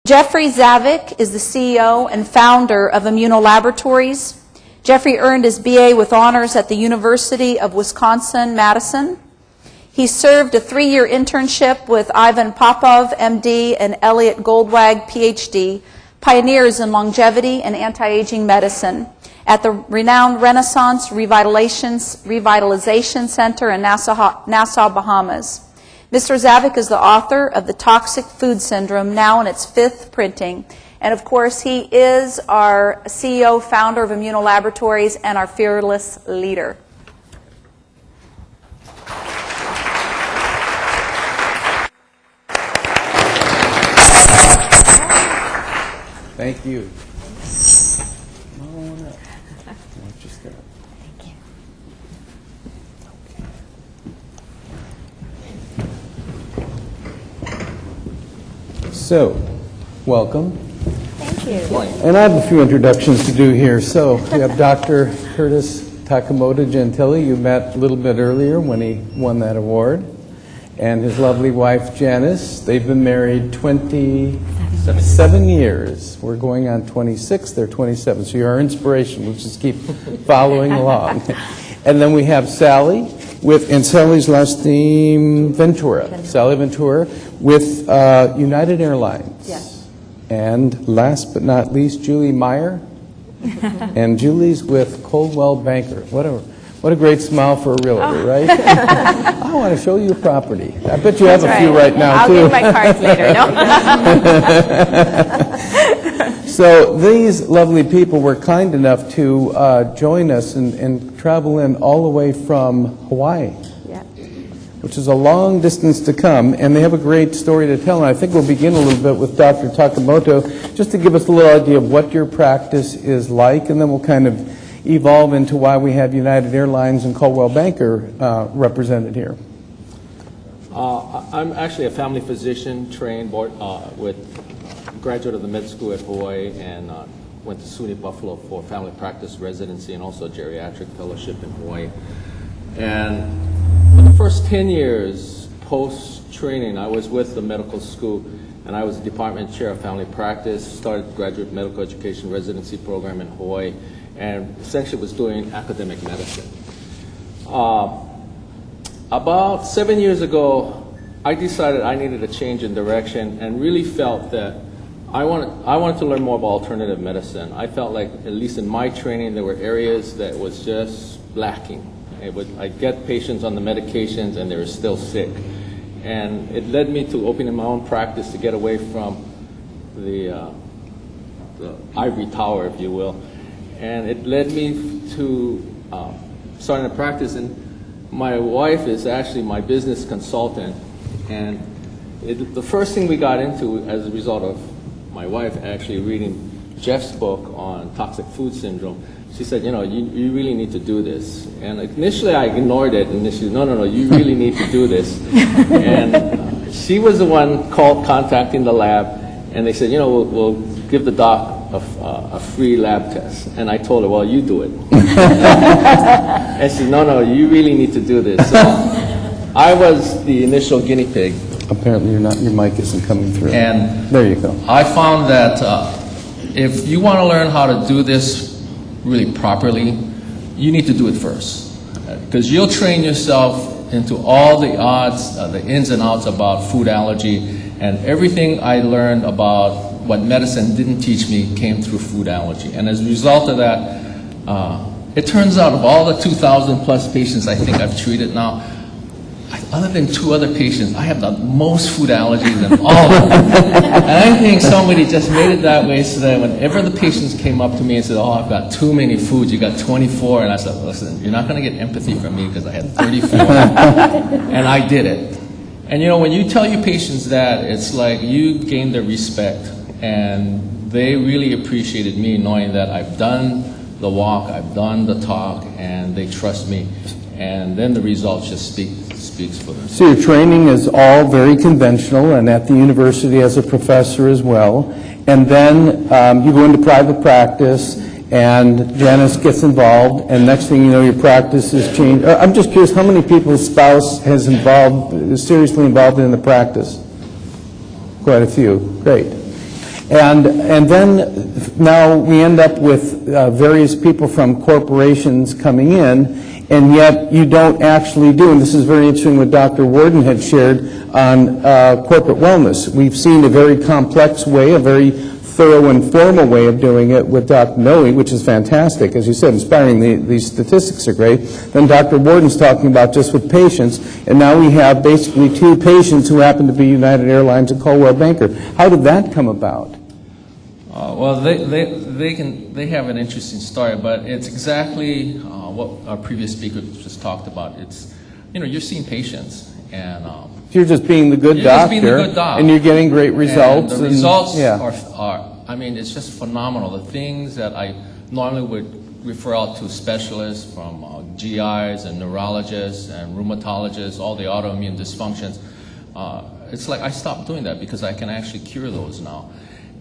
Jeffrey Zavik is the CEO and founder of Immunolaboratories. Jeffrey earned his BA with honors at the University of Wisconsin-Madison. He served a 3-year internship with Ivan Popov, MD, and Elliot Goldwag, PhD, pioneers in longevity and anti-aging medicine at the renowned Renaissance Revitalization Center in Nassau, Bahamas. Mr. Zavik is the author of The Toxic Food Syndrome, now in its 5th printing. And of course, he is our CEO, founder of Immunolaboratories, and our fearless leader. Thank you. Come on up. Watch your step. Thank you. So, welcome. Thank you. And I have a few introductions to do here. So, we have Dr. Curtis Takemoto Gentile. You met a little bit earlier when he won that award. And his lovely wife, Janice. They've been married 27 years. We're going on 26. They're 27. So you're our inspiration. We'll just keep following along. And then we have Sally, and Sally's last name, Ventura. Sally Ventura with United Airlines. Yes. And last but not least, Julie Meier. And Julie's with Coldwell Banker. What a great smile for a realtor, right? I want to show you a property. I bet you have a few right now, too. I'll give my cards later, no? So these lovely people were kind enough to join us and travel in all the way from Hawaii, which is a long distance to come, and they have a great story to tell. And I think we'll begin a little bit with Dr. Takemoto, just to give us a little idea of what your practice is like, and then we'll kind of evolve into why we have United Airlines and Coldwell Banker represented here. I'm actually a family physician trained with graduate of the med school at Hawaii and went to SUNY Buffalo for family practice residency and also geriatric fellowship in Hawaii. And for the first 10 years post-training, I was with the medical school and I was department chair of family practice, started graduate medical education residency program in Hawaii, and essentially was doing academic medicine. About 7 years ago, I decided I needed a change in direction and really felt that I wanted to learn more about alternative medicine. I felt like, at least in my training, there were areas that was just lacking. I'd get patients on the medications and they were still sick. And it led me to opening my own practice to get away from the ivory tower, if you will. And it led me to starting a practice. And my wife is actually my business consultant. And the first thing we got into as a result of my wife actually reading Jeff's book on toxic food syndrome, she said, you really need to do this. And initially I ignored it, and she said, no, you really need to do this. And she was the one contacting the lab, and they said, we'll give the doc a free lab test. And I told her, well, you do it. And she said, no, you really need to do this. So I was the initial guinea pig. Apparently your mic isn't coming through. And there you go. I found that if you want to learn how to do this really properly, you need to do it first. Because you'll train yourself into all the odds, the ins and outs about food allergy, and everything I learned about what medicine didn't teach me came through food allergy. And as a result of that, it turns out of all the 2,000 plus patients I think I've treated now, other than 2 other patients, I have the most food allergies than all of them. And I think somebody just made it that way so that whenever the patients came up to me and said, oh, I've got too many foods, you got 24, and I said, listen, you're not going to get empathy from me because I had 34. And I did it. And when you tell your patients that, it's like you gain their respect, and they really appreciated me knowing that I've done the walk, I've done the talk, and they trust me. And then the results just speaks for themselves. So your training is all very conventional, and at the university as a professor as well. And then you go into private practice, and Janice gets involved, and next thing you know, your practice is changed. I'm just curious, how many people's spouse is seriously involved in the practice? Quite a few. Great. And then now we end up with various people from corporations coming in, and yet you don't actually do, and this is very interesting what Dr. Warden had shared on corporate wellness. We've seen a very complex way, a very thorough and formal way of doing it with Dr. Noe, which is fantastic. As you said, inspiring. These statistics are great. Then Dr. Warden's talking about just with patients, and now we have basically 2 patients who happen to be United Airlines and Coldwell Banker. How did that come about? Well, they have an interesting story, but it's exactly what our previous speaker just talked about. It's, you're seeing patients, and You're just being the good doctor, and you're getting great results. And the results are, I mean, it's just phenomenal. The things that I normally would refer out to specialists from GIs and neurologists and rheumatologists, all the autoimmune dysfunctions, it's like I stopped doing that because I can actually cure those now.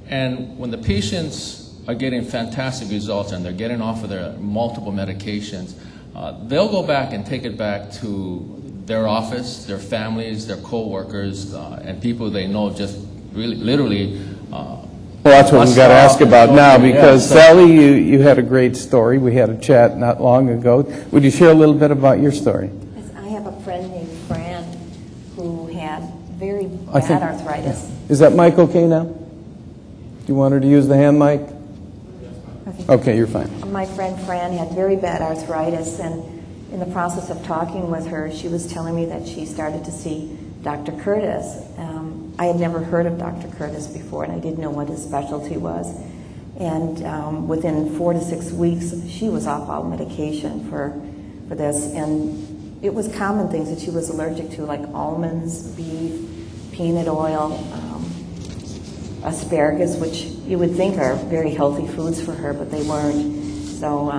And when the patients are getting fantastic results and they're getting off of their multiple medications, they'll go back and take it back to their office, their families, their co-workers, and people they know just really, literally. Well, that's what we've got to ask about now, because Sally, you had a great story. We had a chat not long ago. Would you share a little bit about your story? Yes, I have a friend named Fran who had very bad arthritis. Is that mic okay now? Do you want her to use the hand mic? Okay, you're fine. My friend Fran had very bad arthritis, and in the process of talking with her, she was telling me that she started to see Dr. Curtis. I had never heard of Dr. Curtis before, and I didn't know what his specialty was. And within 4 to 6 weeks, she was off all medication for this. And it was common things that she was allergic to, like almonds, beef, peanut oil, asparagus, which you would think are very healthy foods for her, but they weren't. So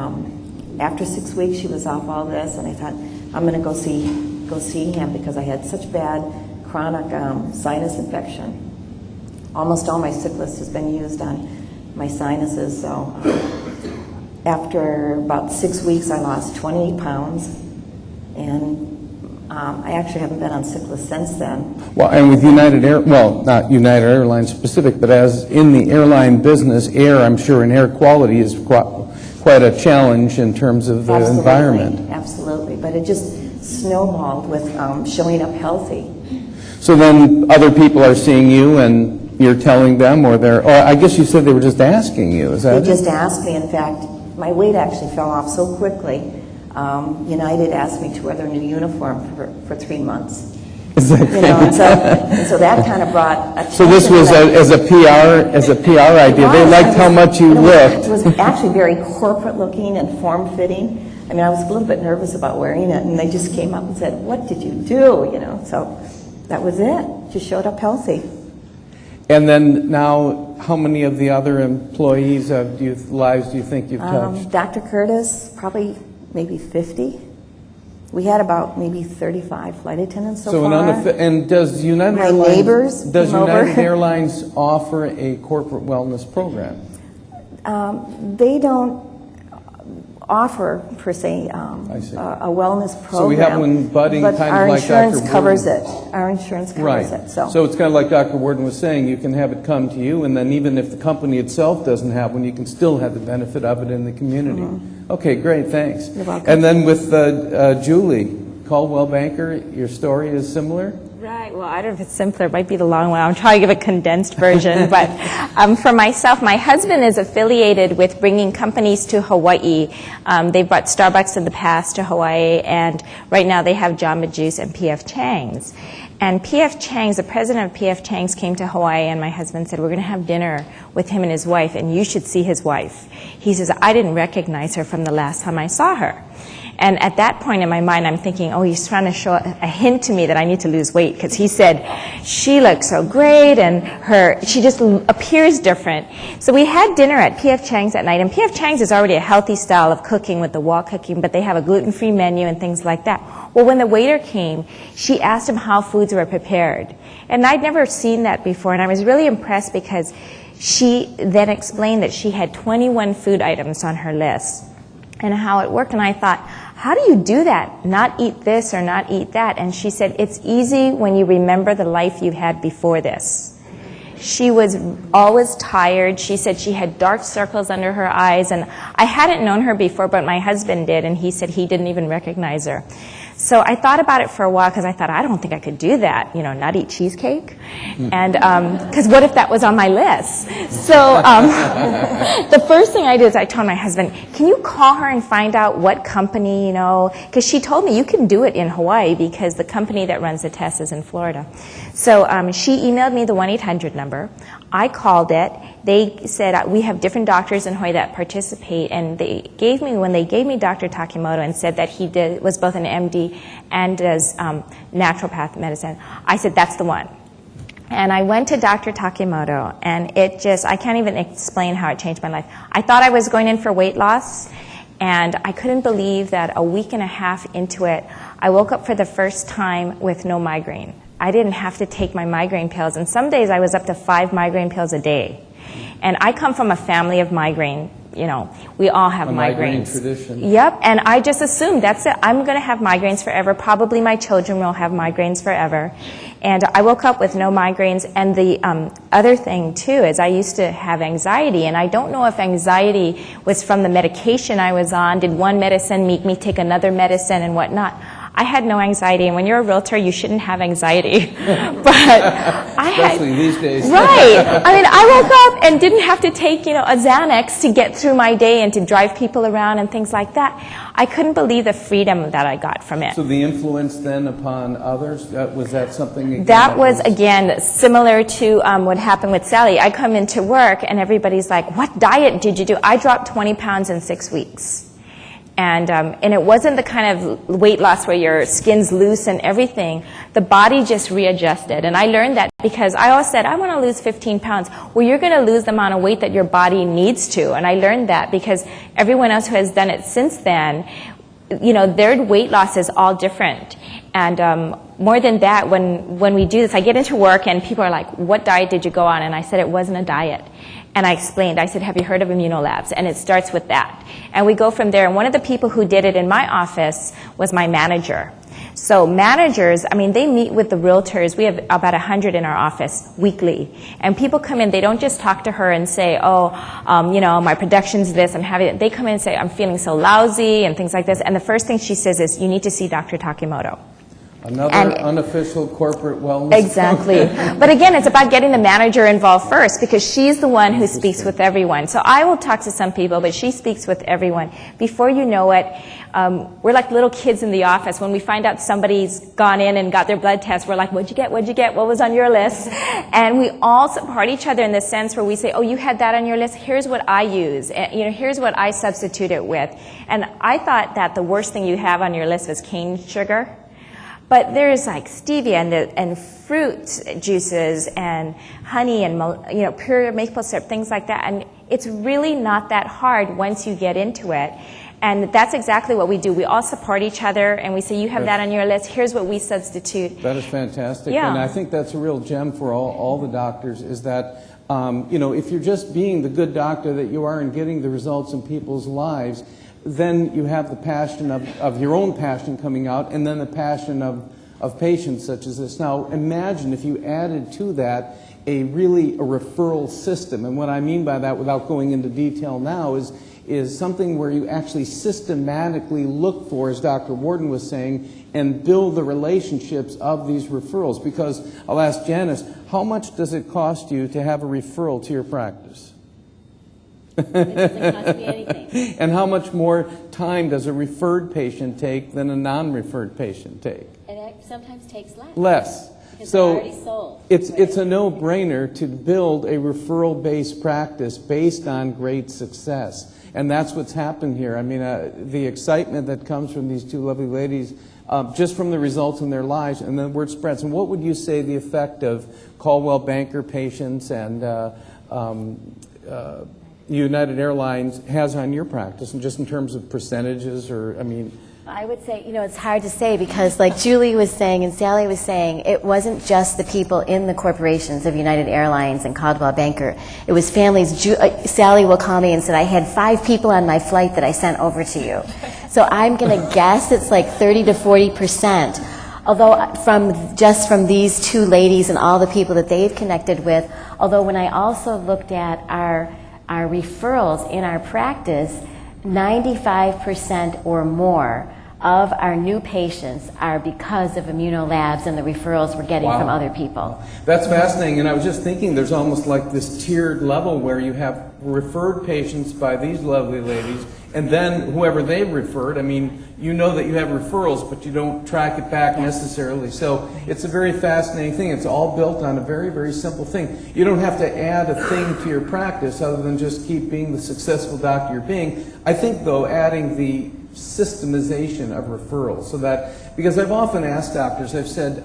after 6 weeks, she was off all this, and I thought, I'm going to go see him because I had such bad chronic sinus infection. Almost all my sick list has been used on my sinuses. So after about 6 weeks, I lost 28 pounds, and I actually haven't been on sick list since then. Well, and with not United Airlines specific, but as in the airline business, air, I'm sure, and air quality is quite a challenge in terms of the environment. Absolutely, but it just snowballed with showing up healthy. So then other people are seeing you and you're telling them, or I guess you said they were just asking you, is that They it? just asked me. In fact, my weight actually fell off so quickly. United asked me to wear their new uniform for 3 months. Is that and so that kind of brought attention. So this was as a PR idea. They liked how much you looked. It was actually very corporate looking and form fitting. I mean, I was a little bit nervous about wearing it, and they just came up and said, "What did you do?" So that was it. Just showed up healthy. And then now, how many of the other employees' lives do you think you've touched? Dr. Curtis, probably maybe 50. We had about maybe 35 flight attendants so far. And does United My Airlines, neighbors does came United over. Airlines offer a corporate wellness program? They don't offer, per se, I see. a wellness program. So we have one budding but kind our of like insurance Dr. covers Warden. it. Our insurance covers Right. it. So it's kind of like Dr. Warden was saying, you can have it come to you, and then even if the company itself doesn't have one, you can still have the benefit of it in the community. Mm-hmm. Okay, great, thanks. You're welcome. And then with Julie, Coldwell Banker, your story is similar? Right. Well, I don't know if it's simpler. It might be the long one. I'm trying to give a condensed version. But for myself, my husband is affiliated with bringing companies to Hawaii. They've brought Starbucks in the past to Hawaii, and right now they have Jamba Juice and P.F. Chang's. And P.F. Chang's, the president of P.F. Chang's came to Hawaii, and my husband said, we're going to have dinner with him and his wife, and you should see his wife. He says, I didn't recognize her from the last time I saw her. And at that point in my mind, I'm thinking, oh, he's trying to show a hint to me that I need to lose weight, because he said, she looks so great, and she just appears different. So we had dinner at P.F. Chang's that night, and P.F. Chang's is already a healthy style of cooking with the wok cooking, but they have a gluten-free menu and things like that. Well, when the waiter came, she asked him how foods were prepared. And I'd never seen that before, and I was really impressed because she then explained that she had 21 food items on her list and how it worked. And I thought, how do you do that? Not eat this or not eat that? And she said, it's easy when you remember the life you had before this. She was always tired. She said she had dark circles under her eyes, and I hadn't known her before, but my husband did, and he said he didn't even recognize her. So I thought about it for a while because I thought, I don't think I could do that, not eat cheesecake. And because what if that was on my list? So the first thing I did is I told my husband, can you call her and find out what company, because she told me you can do it in Hawaii because the company that runs the test is in Florida. So she emailed me the 1-800 number. I called it. They said, we have different doctors in Hawaii that participate, and when they gave me Dr. Takemoto and said that he was both an MD and does naturopath medicine, I said, that's the one. And I went to Dr. Takemoto, and I can't even explain how it changed my life. I thought I was going in for weight loss, and I couldn't believe that a week and a half into it, I woke up for the first time with no migraine. I didn't have to take my migraine pills, and some days I was up to 5 migraine pills a day. And I come from a family of migraine. We all have migraine migraines. Tradition. Yep, and I just assumed that's it. I'm going to have migraines forever. Probably my children will have migraines forever. And I woke up with no migraines. And the other thing, too, is I used to have anxiety. And I don't know if anxiety was from the medication I was on. Did one medicine make me take another medicine and whatnot? I had no anxiety, and when you're a realtor, you shouldn't have anxiety. But Especially these days. Right. I woke up and didn't have to take, a Xanax to get through my day and to drive people around and things like that. I couldn't believe the freedom that I got from it. So the influence then upon others, was that something again? That was, again, similar to what happened with Sally. I come into work, and everybody's like, what diet did you do? I dropped 20 pounds in 6 weeks. And it wasn't the kind of weight loss where your skin's loose and everything. The body just readjusted. And I learned that because I always said, I want to lose 15 pounds. Well, you're going to lose the amount of weight that your body needs to. And I learned that because everyone else who has done it since then, their weight loss is all different. And more than that, when we do this, I get into work and people are like, what diet did you go on? And I said, it wasn't a diet. And I explained, I said, have you heard of immunolabs? And it starts with that. And we go from there. And one of the people who did it in my office was my manager. So managers, they meet with the realtors. We have about 100 in our office weekly. And people come in, they don't just talk to her and say, my production's this, I'm having it. They come in and say, I'm feeling so lousy and things like this. And the first thing she says is, you need to see Dr. Takemoto. Another unofficial corporate wellness Exactly. But again, it's about getting the manager involved first because she's the one who speaks with everyone. So I will talk to some people, but she speaks with everyone. Before you know it, we're like little kids in the office. When we find out somebody's gone in and got their blood test, we're like, what'd you get? What'd you get? What was on your list? And we all support each other in the sense where we say, oh, you had that on your list? Here's what I use. And, here's what I substitute it with. And I thought that the worst thing you have on your list was cane sugar. But there's like stevia and fruit juices and honey and pure maple syrup, things like that. And it's really not that hard once you get into it. And that's exactly what we do. We all support each other, and we say, you have that on your list. Here's what we substitute. That is fantastic. Yeah. And I think that's a real gem for all the doctors is that, if you're just being the good doctor that you are and getting the results in people's lives, then you have the passion of your own passion coming out, and then the passion of patients such as this. Now, imagine if you added to that a referral system. And what I mean by that, without going into detail now, is something where you actually systematically look for, as Dr. Warden was saying, and build the relationships of these referrals. Because I'll ask Janice, how much does it cost you to have a referral to your practice? It doesn't cost me anything. And how much more time does a referred patient take than a non-referred patient take? It sometimes takes less. Less. Because So they're already sold. it's a no-brainer to build a referral-based practice based on great success. And that's what's happened here. The excitement that comes from these two lovely ladies, just from the results in their lives, and the word spreads. And what would you say the effect of Coldwell Banker patients and United Airlines has on your practice, and just in terms of percentages, I would say, it's hard to say because like Julie was saying and Sally was saying, it wasn't just the people in the corporations of United Airlines and Coldwell Banker. It was families. Sally will call me and said, I had 5 people on my flight that I sent over to you. So I'm going to guess it's like 30 to 40%. Although from these two ladies and all the people that they've connected with, Although when I also looked at our referrals in our practice, 95% or more of our new patients are because of immunolabs and the referrals we're getting from other people. That's fascinating, and I was just thinking there's almost like this tiered level where you have referred patients by these lovely ladies, and then whoever they referred, I mean, you know that you have referrals, but you don't track it back necessarily. So it's a very fascinating thing. It's all built on a very, very simple thing. You don't have to add a thing to your practice other than just keep being the successful doctor you're being. I think, though, adding the systemization of referrals, so that, because I've often asked doctors, I've said,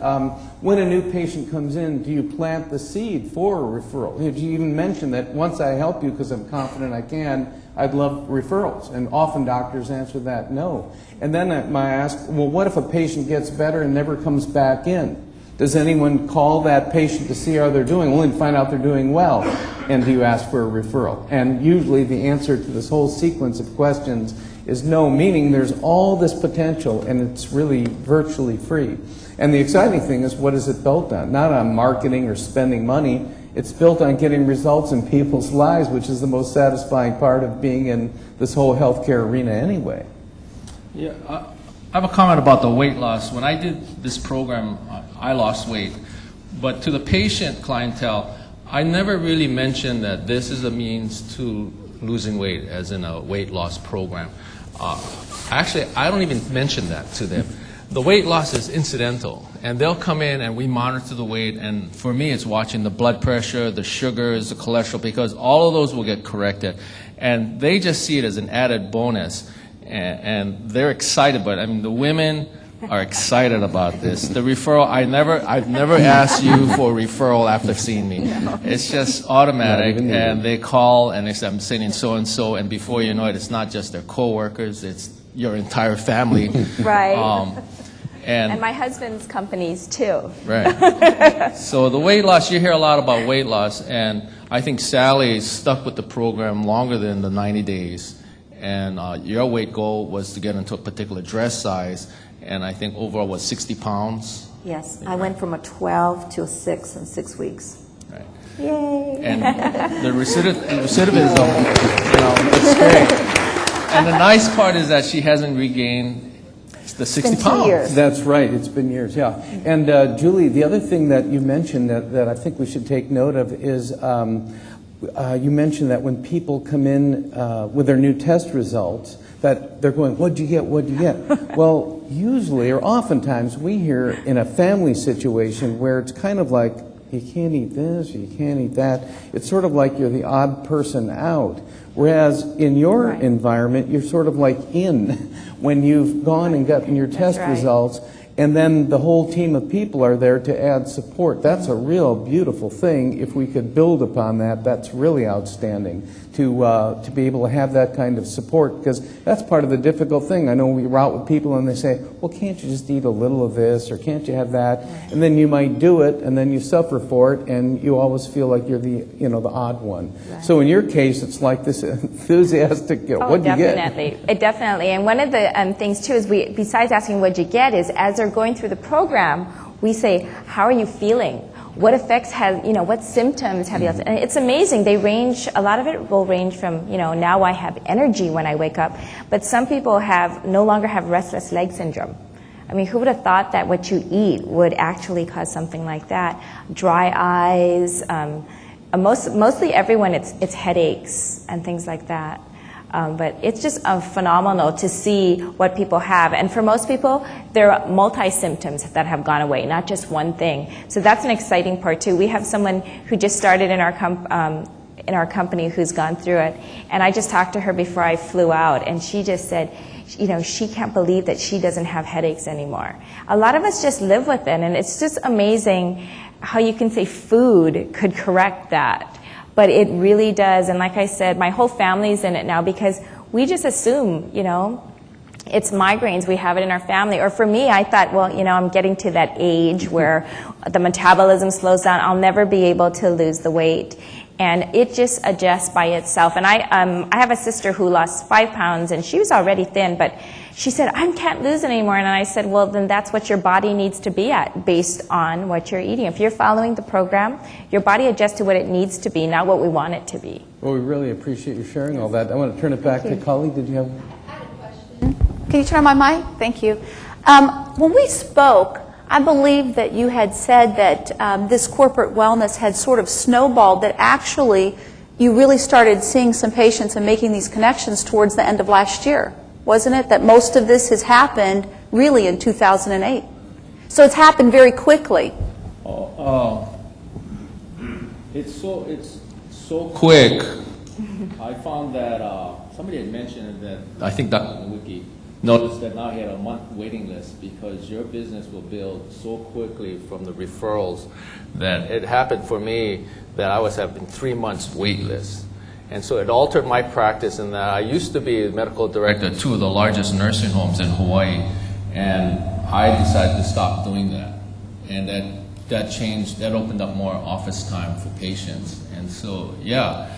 when a new patient comes in, do you plant the seed for a referral? Do you even mention that once I help you because I'm confident I can, I'd love referrals? And often doctors answer that no. And then I ask, well, what if a patient gets better and never comes back in? Does anyone call that patient to see how they're doing, only to find out they're doing well? And do you ask for a referral? And usually the answer to this whole sequence of questions is no, meaning there's all this potential and it's really virtually free. And the exciting thing is, what is it built on? Not on marketing or spending money. It's built on getting results in people's lives, which is the most satisfying part of being in this whole healthcare arena anyway. Yeah, I have a comment about the weight loss. When I did this program, I lost weight. But to the patient clientele, I never really mentioned that this is a means to losing weight, as in a weight loss program. Actually, I don't even mention that to them. The weight loss is incidental, and they'll come in and we monitor the weight, and for me it's watching the blood pressure, the sugars, the cholesterol, because all of those will get corrected, and they just see it as an added bonus, and they're excited. But I mean, the women are excited about this. The referral, I've never asked you for a referral after seeing me. It's just automatic, and they call and they say, I'm sending so-and-so, and before you know it, it's not just their coworkers, it's your entire family. Right. And my husband's companies too. Right. So the weight loss, you hear a lot about weight loss, and I think Sally stuck with the program longer than the 90 days. And your weight goal was to get into a particular dress size, and I think overall was 60 pounds. Yes, I went from a 12 to a 6 in 6 weeks. Right. Yay! And the recidivism, it's great. And the nice part is that she hasn't regained the 60 pounds. Years. That's right. It's been years, yeah. And Julie, the other thing that you mentioned that I think we should take note of is you mentioned that when people come in with their new test results, that they're going, what'd you get, what'd you get? Well, usually or oftentimes we hear in a family situation where it's kind of like, you can't eat this, you can't eat that. It's sort of like you're the odd person out. Whereas in your environment, you're sort of like in when you've gone and gotten your test results, and then the whole team of people are there to add support. That's a real beautiful thing. If we could build upon that, that's really outstanding to be able to have that kind of support, because that's part of the difficult thing. I know we route with people and they say, well, can't you just eat a little of this, or can't you have that? And then you might do it, and then you suffer for it, and you always feel like you're the odd one. Right. So in your case, it's like this enthusiastic, what'd you get? Definitely. And one of the things too is besides asking what'd you get, is as they're going through the program, we say, how are you feeling? What effects what symptoms have you had? And it's amazing. They range, a lot of it will range from, now I have energy when I wake up, but some people no longer have restless leg syndrome. I mean, who would have thought that what you eat would actually cause something like that? Dry eyes, mostly everyone, it's headaches and things like that. But it's just phenomenal to see what people have. And for most people, there are multi-symptoms that have gone away, not just one thing. So that's an exciting part, too. We have someone who just started in our company who's gone through it. And I just talked to her before I flew out, and she just said, she can't believe that she doesn't have headaches anymore. A lot of us just live with it, and it's just amazing how you can say food could correct that. But it really does, and like I said, my whole family's in it now because we just assume, it's migraines, we have it in our family. Or for me, I thought, well, I'm getting to that age where the metabolism slows down, I'll never be able to lose the weight. And it just adjusts by itself. And I have a sister who lost 5 pounds, and she was already thin, but she said, I can't lose it anymore. And I said, well, then that's what your body needs to be at based on what you're eating. If you're following the program, your body adjusts to what it needs to be, not what we want it to be. Well, we really appreciate you sharing all that. I want to turn it back to Kali. Did you have? Can you turn on my mic? Thank you. When we spoke, I believe that you had said that this corporate wellness had sort of snowballed, that actually you really started seeing some patients and making these connections towards the end of last year, wasn't it? That most of this has happened really in 2008. So it's happened very quickly. It's so quick. I found that somebody had mentioned that, I think Dr. Wiki noticed that now he had a month waiting list because your business will build so quickly from the referrals that it happened for me that I was having 3 months wait list. And so it altered my practice in that I used to be medical director at 2 of the largest nursing homes in Hawaii, and I decided to stop doing that. And that changed, that opened up more office time for patients. And so, yeah,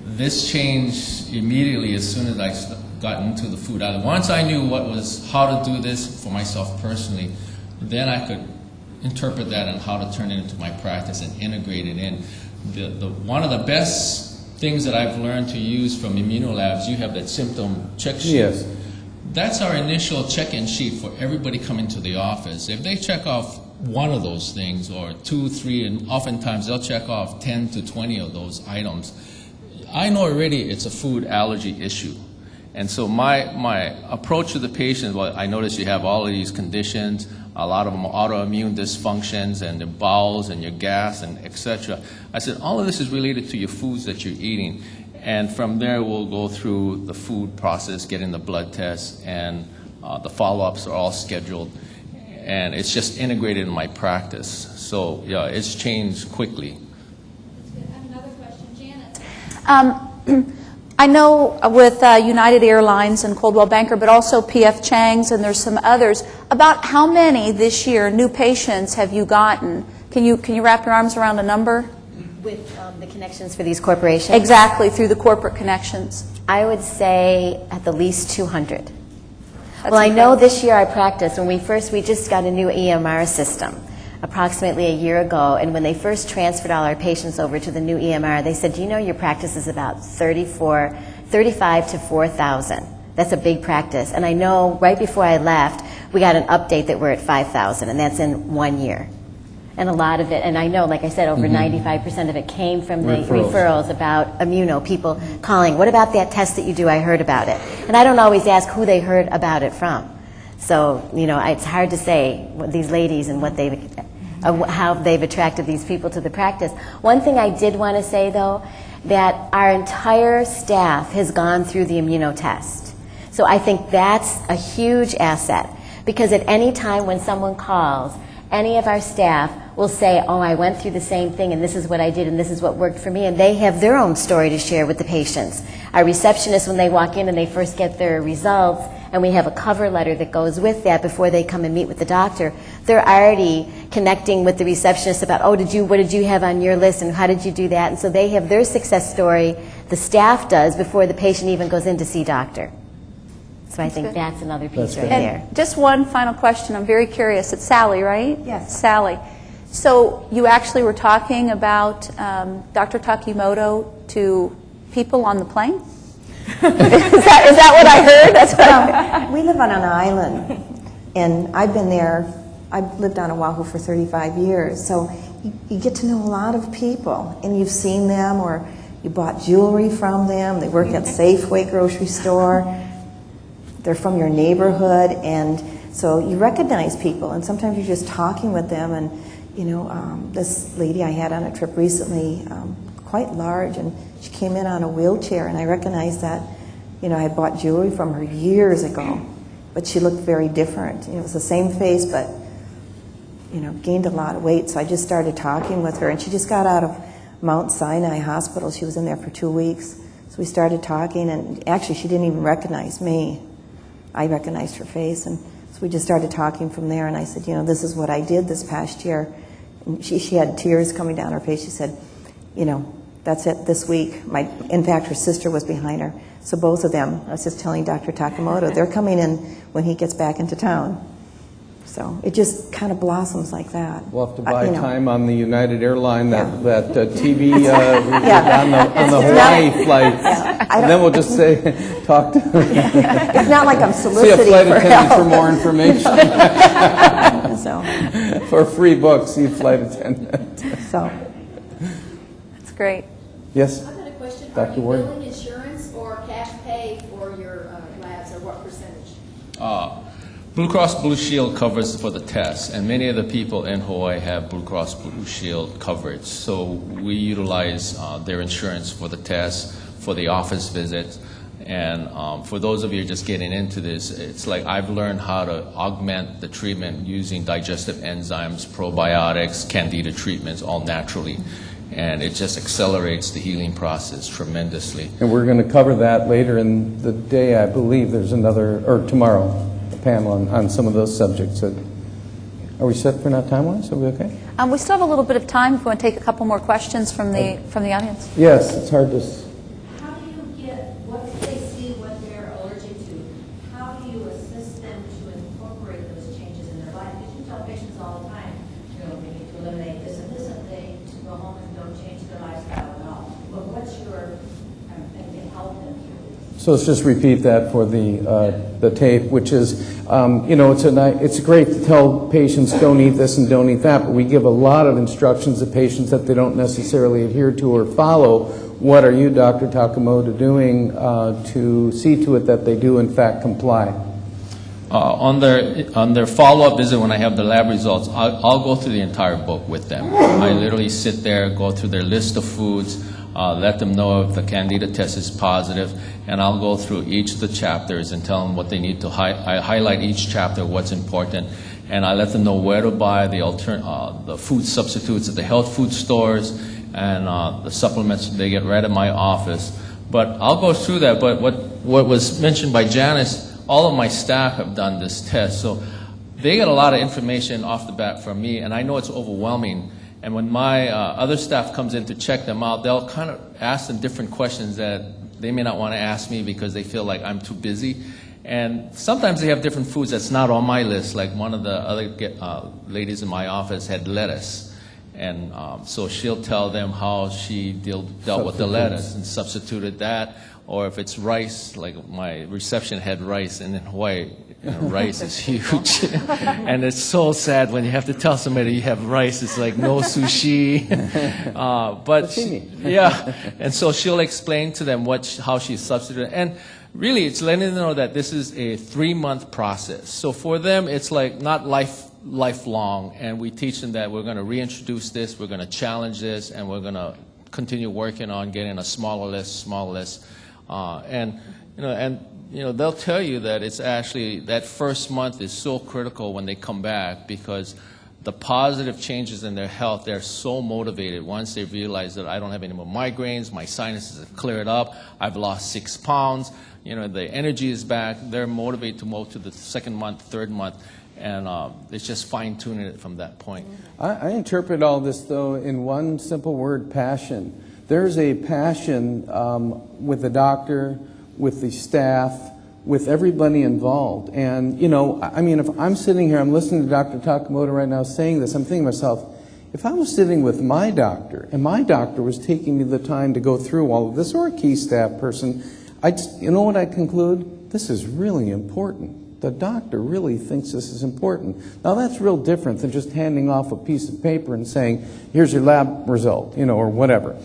this changed immediately as soon as I got into the food. Once I knew how to do this for myself personally, then I could interpret that and how to turn it into my practice and integrate it in. One of the best things that I've learned to use from Immunolabs, you have that symptom check sheet. Yes. That's our initial check-in sheet for everybody coming to the office. If they check off one of those things, or 2, 3, and oftentimes they'll check off 10 to 20 of those items, I know already it's a food allergy issue. And so my approach to the patient, well, I notice you have all of these conditions, a lot of them are autoimmune dysfunctions and the bowels and your gas and etc. I said, all of this is related to your foods that you're eating. And from there, we'll go through the food process, getting the blood tests, and the follow-ups are all scheduled. And it's just integrated in my practice. So, yeah, it's changed quickly. I have another question, Janet. I know with United Airlines and Coldwell Banker, but also P.F. Chang's, and there's some others, about how many this year new patients have you gotten? Can you wrap your arms around a number? With the connections for these corporations? Exactly, through the corporate connections. I would say at the least 200. That's Well, I know incredible. this year I practiced. When we just got a new EMR system approximately a year ago, and when they first transferred all our patients over to the new EMR, they said, do you know your practice is about 35 to 4,000. That's a big practice. And I know right before I left, we got an update that we're at 5,000, and that's in 1 year. And a lot of it, and I know, like I said, over 95% of it came from the referrals about immuno, people calling, what about that test that you do? I heard about it. And I don't always ask who they heard about it from. So, you know, it's hard to say what these ladies and what how they've attracted these people to the practice. One thing I did want to say, though, that our entire staff has gone through the immuno test. So I think that's a huge asset, because at any time when someone calls, any of our staff will say, oh, I went through the same thing, and this is what I did, and this is what worked for me, and they have their own story to share with the patients. Our receptionists, when they walk in and they first get their results, and we have a cover letter that goes with that before they come and meet with the doctor, they're already connecting with the receptionist about, oh, what did you have on your list, and how did you do that? And so they have their success story, the staff does, before the patient even goes in to see doctor. So I think that's another piece right there. And just one final question. I'm very curious. It's Sally, right? Yes. Sally. So you actually were talking about Dr. Takemoto to people on the plane? is that what I heard? That's what We live on an island, and I've been there. I've lived on Oahu for 35 years, so you get to know a lot of people, and you've seen them, or you bought jewelry from them. They work at Safeway grocery store. They're from your neighborhood, and so you recognize people, and sometimes you're just talking with them. And you know, this lady I had on a trip recently, quite large, and she came in on a wheelchair, and I recognized that, you know, I had bought jewelry from her years ago, but she looked very different. You know, it was the same face, but you know, gained a lot of weight. So I just started talking with her, and she just got out of Mount Sinai Hospital. She was in there for 2 weeks, so we started talking, and actually she didn't even recognize me. I recognized her face, and so we just started talking from there. And I said, you know, this is what I did this past year. And she had tears coming down her face. She said, you know, That's it this week. In fact, her sister was behind her. So both of them, I was just telling Dr. Takemoto, they're coming in when he gets back into town. So it just kind of blossoms like that. We'll have to buy You know. time on the United Airline, that TV Yeah. on the Hawaii flight. And then we'll just say, talk to It's not like I'm see a soliciting flight for attendant help. for more information. So, For a free book, see a flight attendant. so. That's great. Yes? I've got a question. Dr. Are you Ward? billing insurance or cash pay for your labs, or what percentage? Blue Cross Blue Shield covers for the tests, and many of the people in Hawaii have Blue Cross Blue Shield coverage. So we utilize their insurance for the tests, for the office visits, and for those of you just getting into this, it's like I've learned how to augment the treatment using digestive enzymes, probiotics, candida treatments, all naturally. And it just accelerates the healing process tremendously. And we're going to cover that later in the day, I believe. There's another, or tomorrow, a panel on some of those subjects. Are we set for now time-wise? Are we okay? We still have a little bit of time if we want to take a couple more questions from the audience. Yes, it's hard to... How do you get, once they see what they're allergic to, how do you assist them to incorporate those changes in their life? Because you tell patients all the time, you know, we need to eliminate this and this, and they go home and don't change their lifestyle at all. But what's your thing to help them through this? So let's just repeat that for the tape, which is, you know, it's great to tell patients don't eat this and don't eat that, but we give a lot of instructions to patients that they don't necessarily adhere to or follow. What are you, Dr. Takemoto, doing to see to it that they do in fact comply? On their follow-up visit, when I have the lab results, I'll go through the entire book with them. I literally sit there, go through their list of foods, let them know if the candida test is positive, and I'll go through each of the chapters and tell them what they need to I highlight each chapter, what's important, and I let them know where to buy the food substitutes at the health food stores and the supplements they get right at my office. But I'll go through that. But what was mentioned by Janice, all of my staff have done this test, so they get a lot of information off the bat from me, and I know it's overwhelming. And when my other staff comes in to check them out, they'll kind of ask them different questions that they may not want to ask me because they feel like I'm too busy. And sometimes they have different foods that's not on my list, like one of the other ladies in my office had lettuce. And so she'll tell them how she dealt with the lettuce and substituted that. Or if it's rice, like my reception had rice, and in Hawaii, you know, rice is huge. And it's so sad when you have to tell somebody you have rice. It's like no sushi. Yeah, and so she'll explain to them how she substituted. And really, it's letting them know that this is a 3-month process. So for them, it's like not lifelong, and we teach them that we're going to reintroduce this, we're going to challenge this, and we're going to continue working on getting a smaller list. And they'll tell you that it's actually that first month is so critical when they come back, because the positive changes in their health, they're so motivated once they realize that I don't have any more migraines, my sinuses have cleared up, I've lost 6 pounds, you know, the energy is back. They're motivated to move to the second month, third month, and it's just fine-tuning it from that point. I interpret all this, though, in one simple word: passion. There's a passion with the doctor, with the staff, with everybody involved. And, you know, I mean, if I'm sitting here, I'm listening to Dr. Takemoto right now saying this, I'm thinking to myself, if I was sitting with my doctor, and my doctor was taking me the time to go through all of this, or a key staff person, you know what I'd conclude? This is really important. The doctor really thinks this is important. Now, that's real different than just handing off a piece of paper and saying, here's your lab result, you know, or whatever.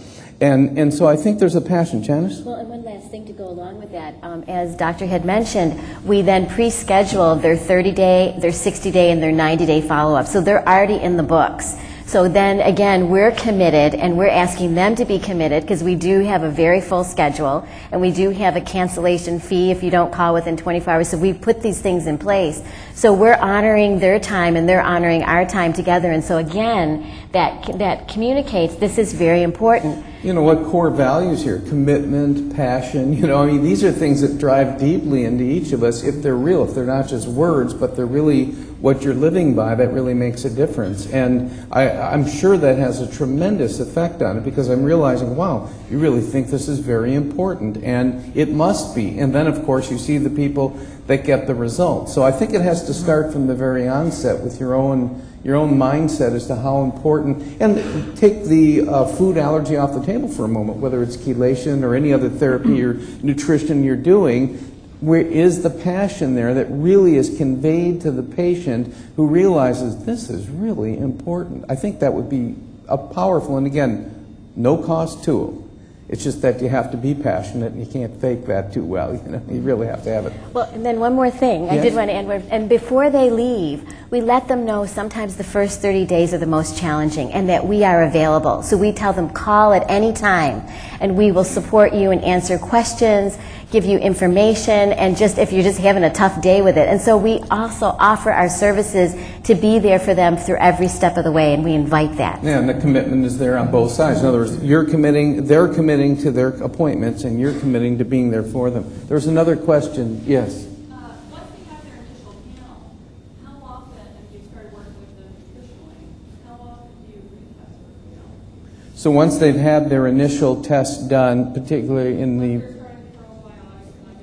And so I think there's a passion. Janice? Well, and one last thing to go along with that. As Doctor had mentioned, we then pre-schedule their 30-day, their 60-day, and their 90-day follow-up. So they're already in the books. So then, again, we're committed, and we're asking them to be committed, because we do have a very full schedule, and we do have a cancellation fee if you don't call within 24 hours. So we put these things in place. So we're honoring their time, and they're honoring our time together. And so, again, that communicates this is very important. You know, what core values here? Commitment, passion, you know, I mean, these are things that drive deeply into each of us if they're real, if they're not just words, but they're really what you're living by, that really makes a difference. And I'm sure that has a tremendous effect on it, because I'm realizing, wow, you really think this is very important, and it must be. And then, of course, you see the people that get the results. So I think it has to start from the very onset with your own mindset as to how important, and take the food allergy off the table for a moment, whether it's chelation or any other therapy or nutrition you're doing. Where is the passion there that really is conveyed to the patient who realizes this is really important? I think that would be a powerful, and again, no cost tool. It's just that you have to be passionate, and you can't fake that too well. You know, you really have to have it. Well, and then one more thing. Yes? I did want to end, and before they leave, we let them know sometimes the first 30 days are the most challenging, and that we are available. So we tell them, call at any time, and we will support you and answer questions, give you information, and just if you're just having a tough day with it. And so we also offer our services to be there for them through every step of the way, and we invite that. Yeah, and the commitment is there on both sides. In other words, you're committing, they're committing to their appointments, and you're committing to being there for them. There's another question. Yes? Once they have their initial panel, how often, if you started working with them nutritionally, how often do you retest for panel? So once they've had their initial test done, particularly in the,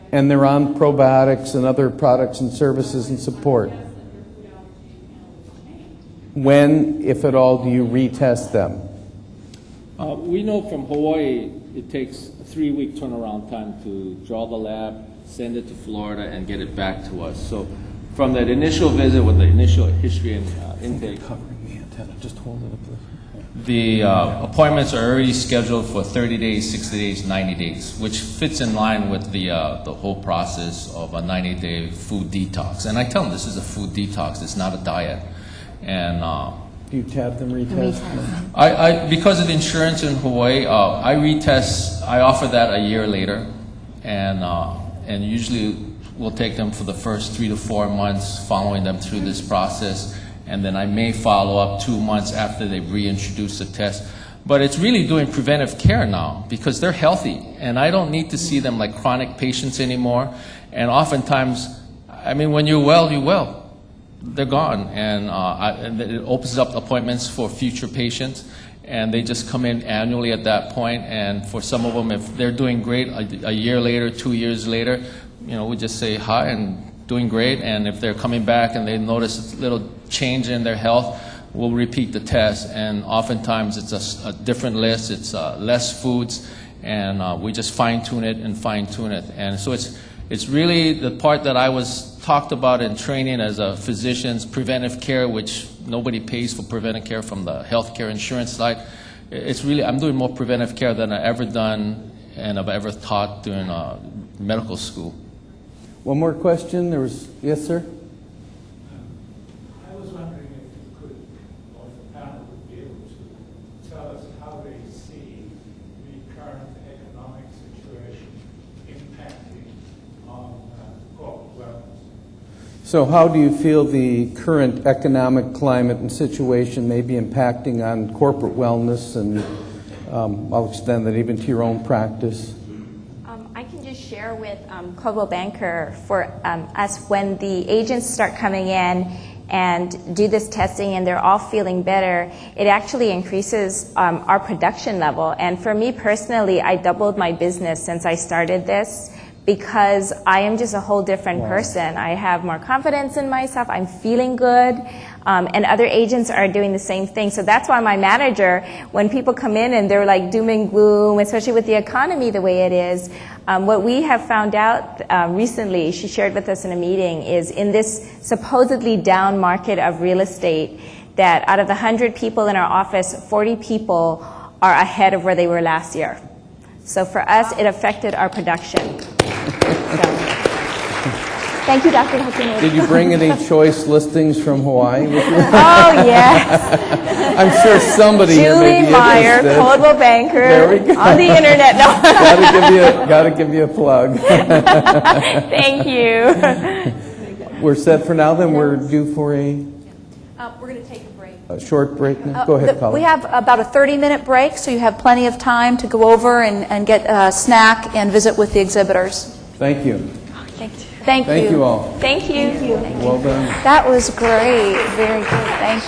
and they're on probiotics and other products and services and support, when, if at all, do you retest them? We know from Hawaii it takes a 3-week turnaround time to draw the lab, send it to Florida, and get it back to us. So from that initial visit with the initial history and intake, Covering the antenna, just hold it up there. the appointments are already scheduled for 30 days, 60 days, 90 days, which fits in line with the whole process of a 90-day food detox. And I tell them this is a food detox, it's not a diet. And Do you have them retest? I because of the insurance in Hawaii, I retest. I offer that a year later, and usually we'll take them for the first 3 to 4 months, following them through this process, and then I may follow up 2 months after they've reintroduced the test. But it's really doing preventive care now because they're healthy, and I don't need to see them like chronic patients anymore. And oftentimes, I mean, when you're well, you're well. They're gone, and it opens up appointments for future patients, and they just come in annually at that point. And for some of them, if they're doing great a year later, 2 years later, you know, we just say hi and doing great. And if they're coming back and they notice a little change in their health, we'll repeat the test. And oftentimes it's a different list, it's less foods, and we just fine tune it and fine tune it. And so it's really the part that I was talked about in training as a physician's preventive care, which nobody pays for preventive care from the healthcare insurance side. It's really, I'm doing more preventive care than I've ever done and I've ever taught during medical school. One more question. There was, yes, sir? I was wondering if you could, or the panel would be able to tell us how they see the current economic situation impacting on corporate wellness. So how do you feel the current economic climate and situation may be impacting on corporate wellness, and I'll extend that even to your own practice? I can just share with Coldwell Banker for us, when the agents start coming in and do this testing and they're all feeling better, it actually increases our production level. And for me personally, I doubled my business since I started this, because I am just a whole different person. I have more confidence in myself, I'm feeling good, and other agents are doing the same thing. So that's why my manager, when people come in and they're like doom and gloom, especially with the economy the way it is, what we have found out recently, she shared with us in a meeting, is in this supposedly down market of real estate, that out of the 100 people in our office, 40 people are ahead of where they were last year. So for us, it affected our production. Thank you, Dr. Takemoto. Did you bring any choice listings from Hawaii with you? Oh, yes. I'm sure somebody here may be Julie Meier, interested. Coldwell Banker, There we go. on the internet. No. Gotta give you a plug. Thank you. We're set for now, then we're due for a... We're going to take a break. a short break now? Go ahead, Colin. We have about a 30-minute break, so you have plenty of time to go over and get a snack and visit with the exhibitors. Thank you. Thank you. Thank you all. Thank you. Well done. That was great. Very good. Thank you.